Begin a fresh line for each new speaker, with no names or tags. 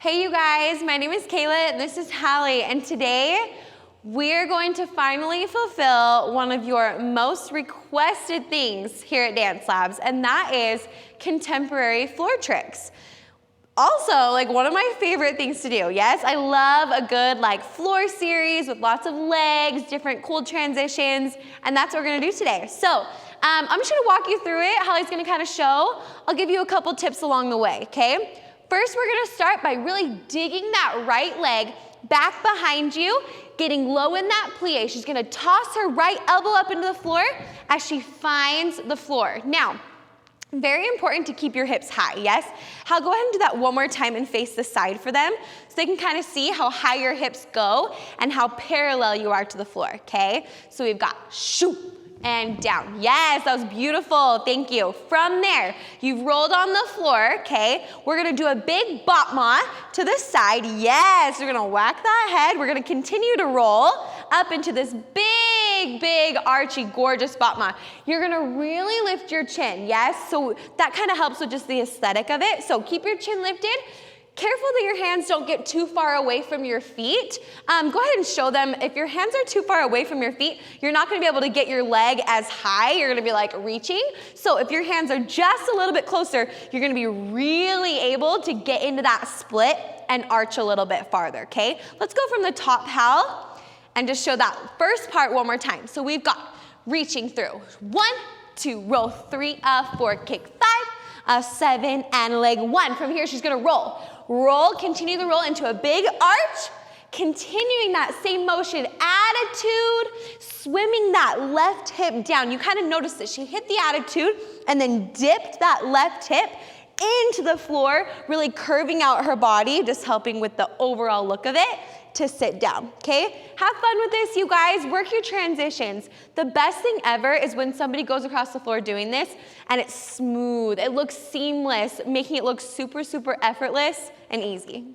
Hey you guys, my name is Kayla and this is Hallie, and today we're going to finally fulfill one of your most requested things here at Dance Labs, and that is contemporary floor tricks. Also, one of my favorite things to do. Yes, I love a good floor series with lots of legs, different cool transitions, and that's what we're gonna do today. So I'm just gonna walk you through it. Hallie's gonna kind of show. I'll give you a couple tips along the way, okay? First, we're gonna start by really digging that right leg back behind you, getting low in that plie. She's gonna toss her right elbow up into the floor as she finds the floor. Now, very important to keep your hips high, yes? Hal, go ahead and do that one more time and face the side for them so they can kind of see how high your hips go and how parallel you are to the floor, okay? So we've got shoo and down. Yes, that was beautiful, thank you. From there, you've rolled on the floor, okay? We're gonna do a big bop ma to the side. Yes, we're gonna whack that head. We're gonna continue to roll up into this big, archy, gorgeous bop ma. You're gonna really lift your chin, yes? So that kind of helps with just the aesthetic of it. So keep your chin lifted. Careful that your hands don't get too far away from your feet. Go ahead and show them. If your hands are too far away from your feet, you're not gonna be able to get your leg as high. You're gonna be reaching. So if your hands are just a little bit closer, you're gonna be really able to get into that split and arch a little bit farther, okay? Let's go from the top, Hal, and just show that first part one more time. So we've got reaching through. 1, 2, roll, 3, 4, kick, 5, 7, and leg 1. From here, she's gonna roll. Roll, continue the roll into a big arch, continuing that same motion, attitude, swimming that left hip down. You kind of notice that she hit the attitude and then dipped that left hip into the floor, really curving out her body, just helping with the overall look of it to sit down, okay? Have fun with this, you guys. Work your transitions. The best thing ever is when somebody goes across the floor doing this and it's smooth. It looks seamless, making it look super effortless and easy.